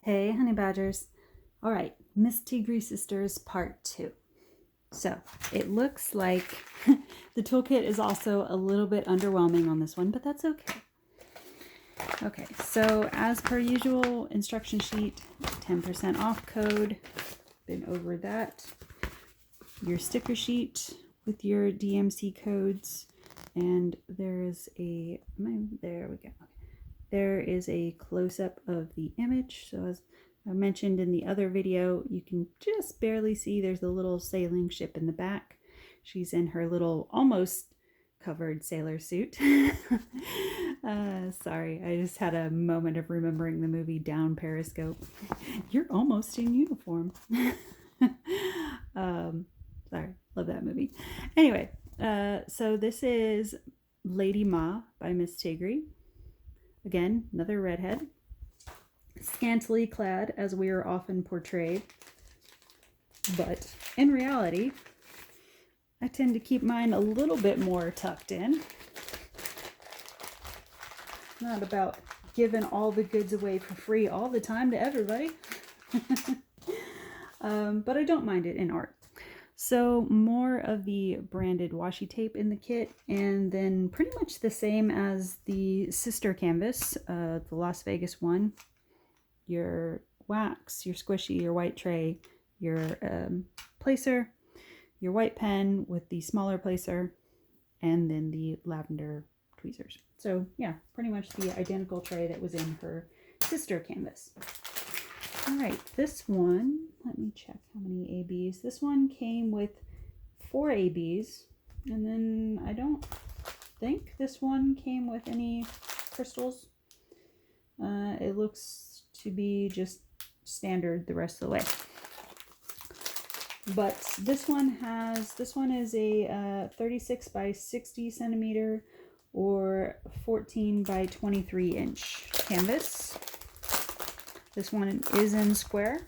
Hey, honey badgers. All right, Misstigri Sisters Part 2. So it looks like the toolkit is also a little bit underwhelming on this one, but that's okay. Okay, so as per usual, instruction sheet, 10% off code. Been over that. Your sticker sheet with your DMC codes, and there is a, there we go. There is a close-up of the image. So as I mentioned in the other video, you can just barely see there's a little sailing ship in the back. She's in her little almost covered sailor suit. Sorry, I just had a moment of remembering the movie Down Periscope. You're almost in uniform. Sorry, love that movie. Anyway, so this is Lady Ma by Misstigri. Again, another redhead. Scantily clad, as we are often portrayed. But in reality, I tend to keep mine a little bit more tucked in. Not about giving all the goods away for free all the time to everybody. But I don't mind it in art. So more of the branded washi tape in the kit, and then pretty much the same as the sister canvas, the Las Vegas one. Your wax, your squishy, your white tray, your placer, your white pen with the smaller placer, and then the lavender tweezers. So yeah, pretty much the identical tray that was in her sister canvas. All right, this one, let me check how many ABs. This one came with 4 ABs, and then I don't think this one came with any crystals. It looks to be just standard the rest of the way. But this one is a 36 by 60 centimeter or 14 by 23 inch canvas. This one is in square.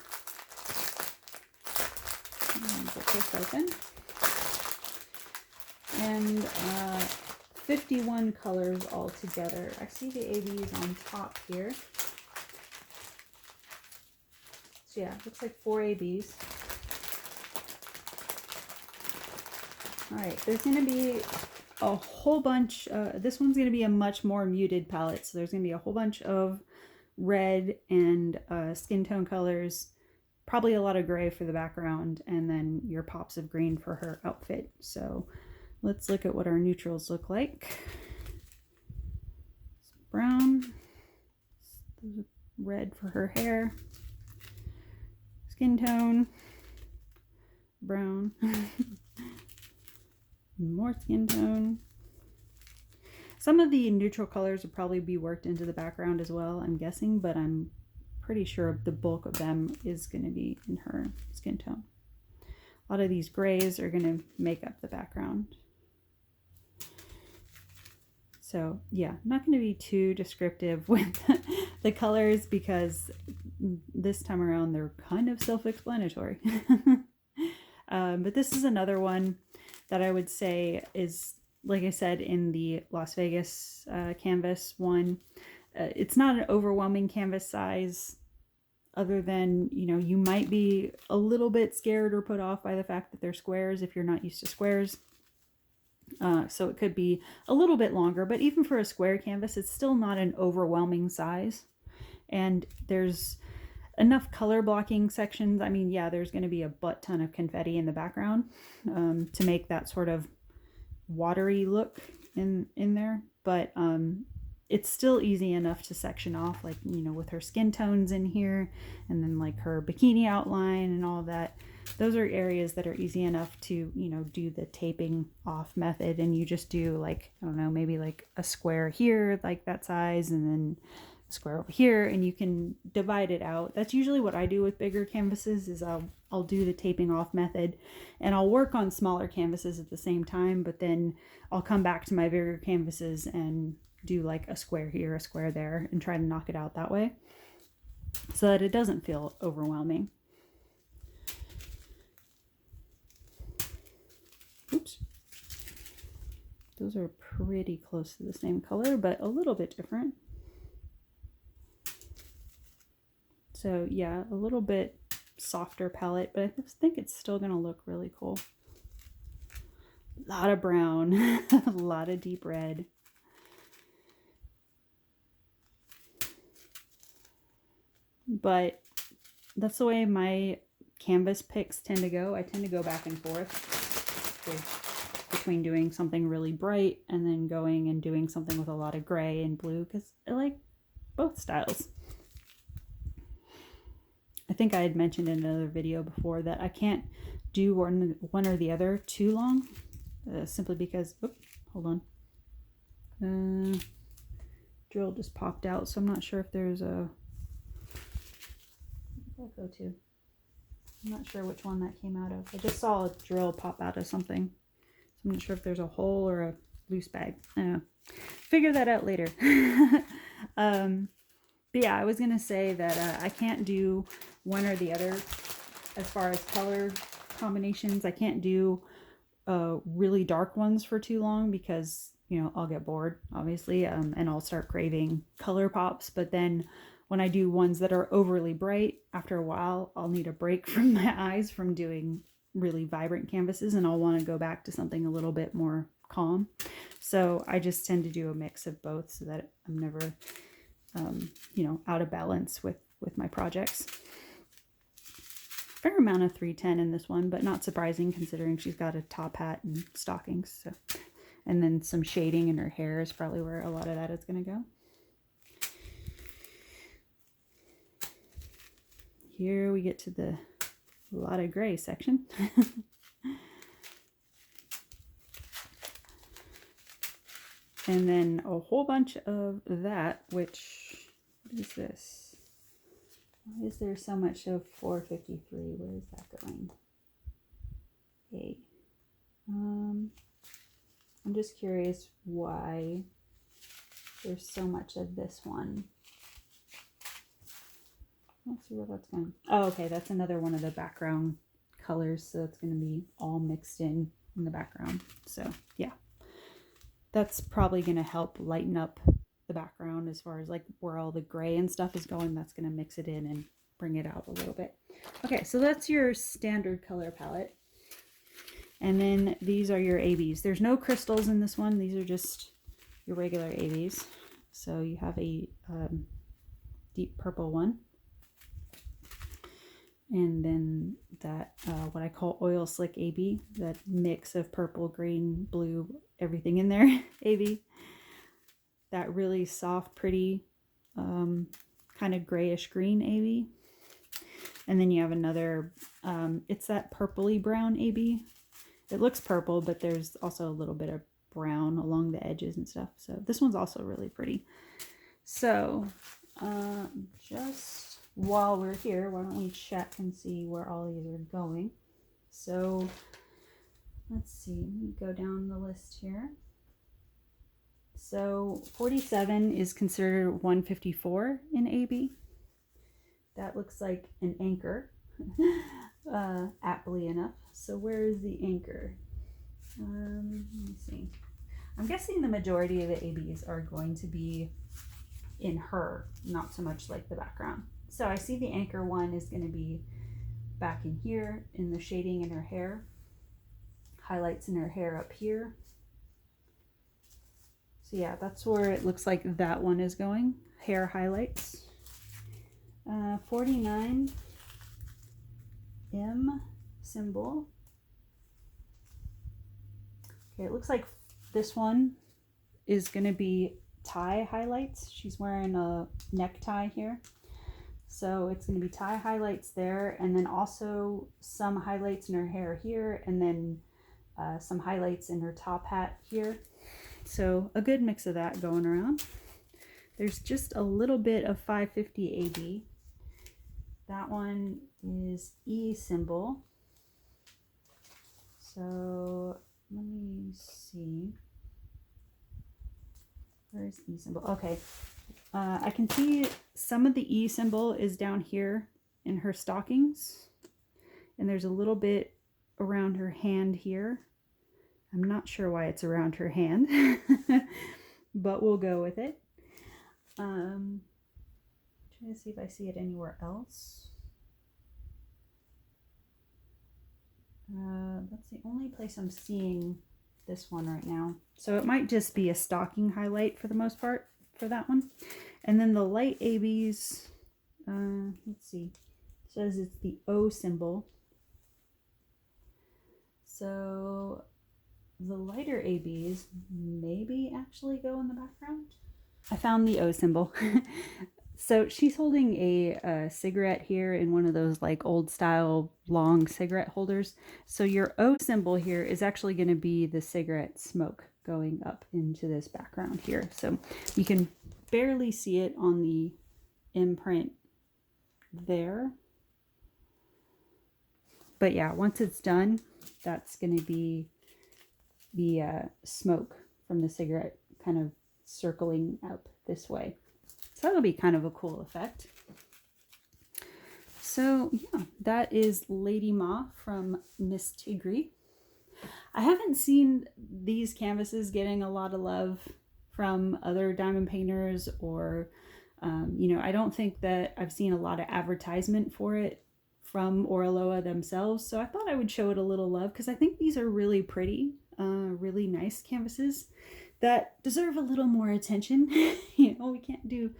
Get this open. And 51 colors altogether. I see the ABs on top here. So yeah, looks like 4 ABs. All right, there's going to be a whole bunch. This one's going to be a much more muted palette. So there's going to be a whole bunch of red and skin tone colors, probably a lot of gray for the background, and then your pops of green for her outfit. So let's look at what our neutrals look like. Brown, red for her hair, skin tone, brown, more skin tone. Some of the neutral colors will probably be worked into the background as well, I'm guessing, but I'm pretty sure the bulk of them is going to be in her skin tone. A lot of these grays are going to make up the background. So yeah, I'm not going to be too descriptive with the colors because this time around they're kind of self-explanatory. But this is another one that I would say is, like I said, in the Las Vegas canvas one. It's not an overwhelming canvas size, other than, you know, you might be a little bit scared or put off by the fact that they're squares if you're not used to squares. So it could be a little bit longer, but even for a square canvas, it's still not an overwhelming size. And there's enough color blocking sections. I mean, yeah, there's going to be a butt ton of confetti in the background to make that sort of watery look in there, but it's still easy enough to section off, like, you know, with her skin tones in here, and then like her bikini outline and all that. Those are areas that are easy enough to, you know, do the taping off method, and you just do, like, I don't know, maybe like a square here, like that size, and then a square over here, and you can divide it out. That's usually what I do with bigger canvases, is I'll do the taping off method, and I'll work on smaller canvases at the same time, but then I'll come back to my bigger canvases and do like a square here, a square there, and try to knock it out that way so that it doesn't feel overwhelming. Oops. Those are pretty close to the same color, but a little bit different. So yeah, a little bit softer palette, but I think it's still gonna look really cool. A lot of brown, a lot of deep red. But that's the way my canvas picks tend to go. I tend to go back and forth between doing something really bright and then going and doing something with a lot of gray and blue, because I like both styles. I think I had mentioned in another video before that I can't do one or the other too long, simply because, oops, hold on. Drill just popped out, so I'm not sure if there's a, where did that go to? I'm not sure which one that came out of. I just saw a drill pop out of something. So I'm not sure if there's a hole or a loose bag. I don't know. Figure that out later. But yeah, I was going to say that I can't do one or the other as far as color combinations. I can't do really dark ones for too long because, you know, I'll get bored, obviously, and I'll start craving color pops. But then when I do ones that are overly bright, after a while, I'll need a break from my eyes from doing really vibrant canvases, and I'll want to go back to something a little bit more calm. So I just tend to do a mix of both so that I'm never, you know, out of balance with my projects. Fair amount of 310 in this one, but not surprising considering she's got a top hat and stockings. So, and then some shading in her hair is probably where a lot of that is going to go. Here we get to the lot of gray section. And then a whole bunch of that, which, what is this? Why is there so much of 453? Where is that going? Hey. I'm just curious why there's so much of this one. Let's see where that's going. Oh, okay, that's another one of the background colors, so it's going to be all mixed in the background. So, yeah. That's probably going to help lighten up the background as far as like where all the gray and stuff is going. That's going to mix it in and bring it out a little bit. Okay, so that's your standard color palette. And then these are your ABs. There's no crystals in this one. These are just your regular ABs. So you have a deep purple one. And then that, what I call oil slick AB, that mix of purple, green, blue, everything in there, AB. That really soft, pretty, kind of grayish green AB. And then you have another, it's that purpley brown AB. It looks purple, but there's also a little bit of brown along the edges and stuff. So this one's also really pretty. So, just while we're here, why don't we check and see where all these are going. So let's see, let me go down the list here. So 47 is considered 154 in AB. That looks like an anchor, aptly enough. So where is the anchor? Let me see. I'm guessing the majority of the ABs are going to be in her, not so much like the background. So I see the anchor one is going to be back in here in the shading in her hair, highlights in her hair up here. So yeah, that's where it looks like that one is going, hair highlights. 49 M symbol. Okay, it looks like this one is going to be tie highlights. She's wearing a necktie here. So it's going to be tie highlights there, and then also some highlights in her hair here, and then some highlights in her top hat here. So a good mix of that going around. There's just a little bit of 550 AB. That one is E symbol. So let me see. Where's E symbol? Okay. I can see some of the E symbol is down here in her stockings. And there's a little bit around her hand here. I'm not sure why it's around her hand, but we'll go with it. Trying trying to see if I see it anywhere else. That's the only place I'm seeing this one right now. So it might just be a stocking highlight for the most part for that one. And then the light ABs, let's see, it says it's the O symbol. So the lighter ABs maybe actually go in the background. I found the O symbol. So she's holding a cigarette here in one of those like old style long cigarette holders. So your O symbol here is actually going to be the cigarette smoke going up into this background here. So you can barely see it on the imprint there. But yeah, once it's done, that's going to be the smoke from the cigarette kind of circling up this way. So that'll be kind of a cool effect. So yeah, that is Lady Ma from Misstigri. I haven't seen these canvases getting a lot of love from other diamond painters, or you know, I don't think that I've seen a lot of advertisement for it from Oraloa themselves. So I thought I would show it a little love because I think these are really pretty, really nice canvases that deserve a little more attention. You know, we can't do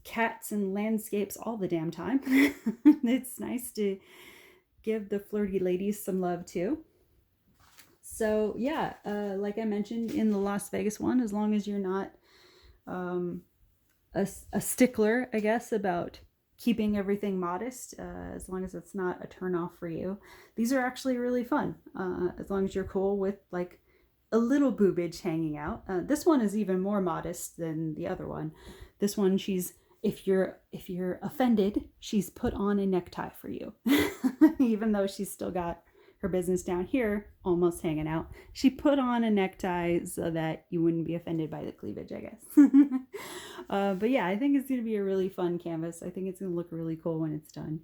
cats and landscapes all the damn time. It's nice to give the flirty ladies some love too. So yeah, like I mentioned in the Las Vegas one, as long as you're not a stickler, I guess, about keeping everything modest, as long as it's not a turn off for you, these are actually really fun, as long as you're cool with like a little boobage hanging out. This one is even more modest than the other one. This one, she's, if you're offended, she's put on a necktie for you. Even though she's still got her business down here almost hanging out, she put on a necktie so that you wouldn't be offended by the cleavage, I guess. But yeah, I think it's going to be a really fun canvas. I think it's going to look really cool when it's done.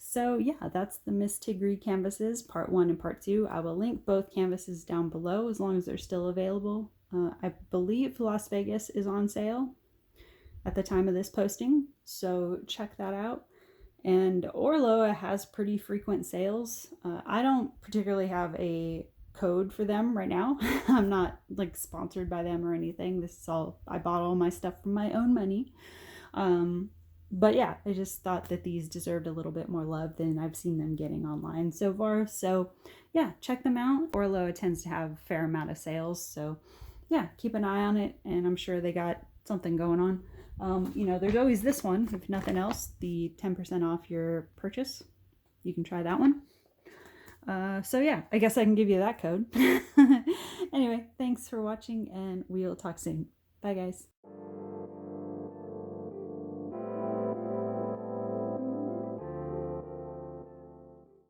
So yeah, that's the Misstigri canvases, part 1 and part 2. I will link both canvases down below as long as they're still available. I believe Las Vegas is on sale at the time of this posting, so check that out. And Oraloa has pretty frequent sales. I don't particularly have a code for them right now. I'm not like sponsored by them or anything. This is all, I bought all my stuff from my own money. But yeah, I just thought that these deserved a little bit more love than I've seen them getting online so far. So yeah, check them out. Oraloa tends to have a fair amount of sales. So yeah, keep an eye on it, and I'm sure they got something going on. You know, there's always this one, if nothing else, the 10% off your purchase. You can try that one. So yeah, I guess I can give you that code. Anyway, thanks for watching, and we'll talk soon. Bye guys.